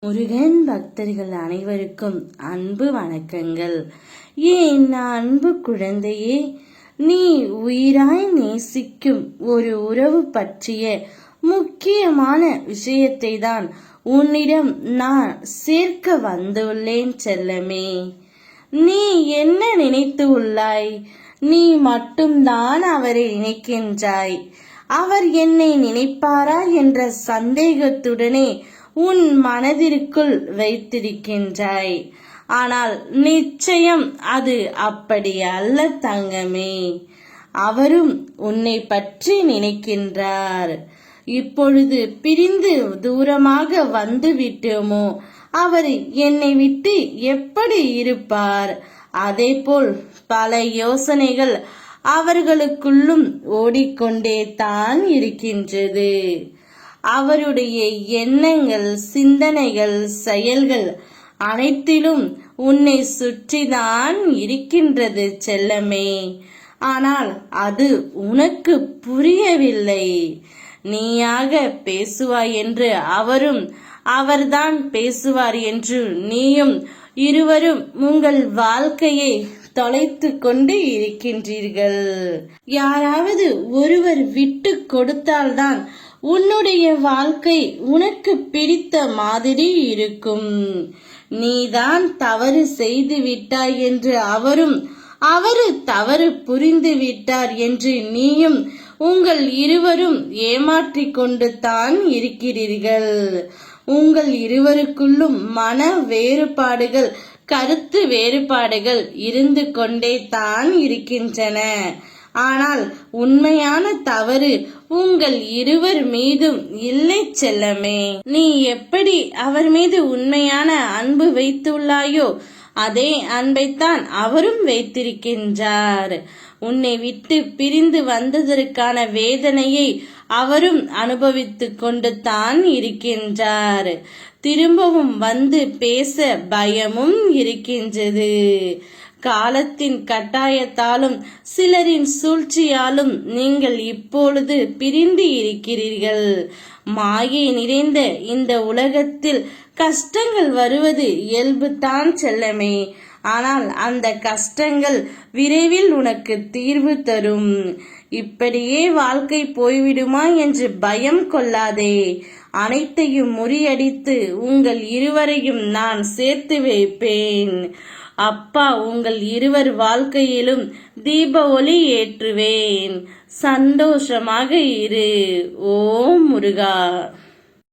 முருகன் பக்தர்கள் அனைவருக்கும் அன்பு வணக்கங்கள். ஏன் அன்பு குழந்தையே, நீ உயிராய் நேசிக்கும் ஒரு உறவு பற்றிய முக்கியமான விஷயத்தை தான் உன்னிடம் நான் சேர்க்க வந்துள்ளேன் செல்லமே. நீ என்ன நினைத்து உள்ளாய்? நீ மட்டும்தான் அவரை நினைக்கின்றாய். அவர் என்னை நினைப்பாரா என்ற சந்தேகத்துடனே உன் மனதிற்குள் வைத்திருக்கின்றாய். ஆனால் நிச்சயம் அது அப்படி அல்ல தங்கமே. அவரும் உன்னை பற்றி நினைக்கின்றார். இப்பொழுது பிரிந்து தூரமாக வந்து விட்டோமோ, அவர் என்னை விட்டு எப்படி இருப்பார்? அதேபோல் பல யோசனைகள் அவர்களுக்குள்ளும் ஓடிக்கொண்டே தான் இருக்கின்றது. அவருடைய எண்ணங்கள், சிந்தனைகள், செயல்கள் அனைத்திலும் உன்னை சுற்றிதான் இருக்கின்றது செல்லமே. ஆனால் அது உனக்கு புரியவில்லை. நீயாக பேசுவாய் என்று அவரும், அவர்தான் பேசுவார் என்று நீயும், இருவரும் உங்கள் வாழ்க்கையை தொலைத்து கொண்டு இருக்கின்றீர்கள். யாராவது ஒருவர் விட்டு கொடுத்தால்தான் உன்னுடைய வாழ்க்கை உனக்கு பிடித்த மாதிரி இருக்கும். நீதான் தவறு செய்து விட்டாய் என்று அவரும், அவரு தவறு புரிந்து விட்டார் என்று நீயும், உங்கள் இருவரும் ஏமாற்றிக் கொண்டு தான் இருக்கிறீர்கள். உங்கள் இருவருக்குள்ளும் மன வேறுபாடுகள், கருத்து வேறுபாடுகள் இருந்து கொண்டே தான் இருக்கின்றன. ஆனால் உண்மையான தவறு உங்கள் இருவர் மீதும் இல்லை செல்லமே. நீ எப்படி அவர் மீது உண்மையான அன்பு வைத்துள்ளாயோ, அதே அன்பைத்தான் அவரும் வைத்திருக்கின்றார். உன்னை விட்டு பிரிந்து வந்ததற்கான வேதனையை அவரும் அனுபவித்து கொண்டு தான் இருக்கின்றார். திரும்பவும் வந்து பேச பயமும் இருக்கின்றது. காலத்தின் கட்டாயத்தாலும் சிலரின் சூழ்ச்சியாலும் நீங்கள் இப்பொழுது பிரிந்து இருக்கிறீர்கள். மாயை நிறைந்த இந்த உலகத்தில் கஷ்டங்கள் வருவது இயல்புதான் செல்லமே. ஆனால் அந்த கஷ்டங்கள் விரைவில் உனக்கு தீர்வு தரும். இப்படியே வாழ்க்கை போய்விடுமா என்று பயம் கொள்ளாதே. அனைத்தையும் முறியடித்து உங்கள் இருவரையும் நான் சேர்த்து வைப்பேன். அப்பா உங்கள் இருவர் வாழ்க்கையிலும் தீப ஒளி ஏற்றுவேன். சந்தோஷமாக இரு. ஓம் முருகா.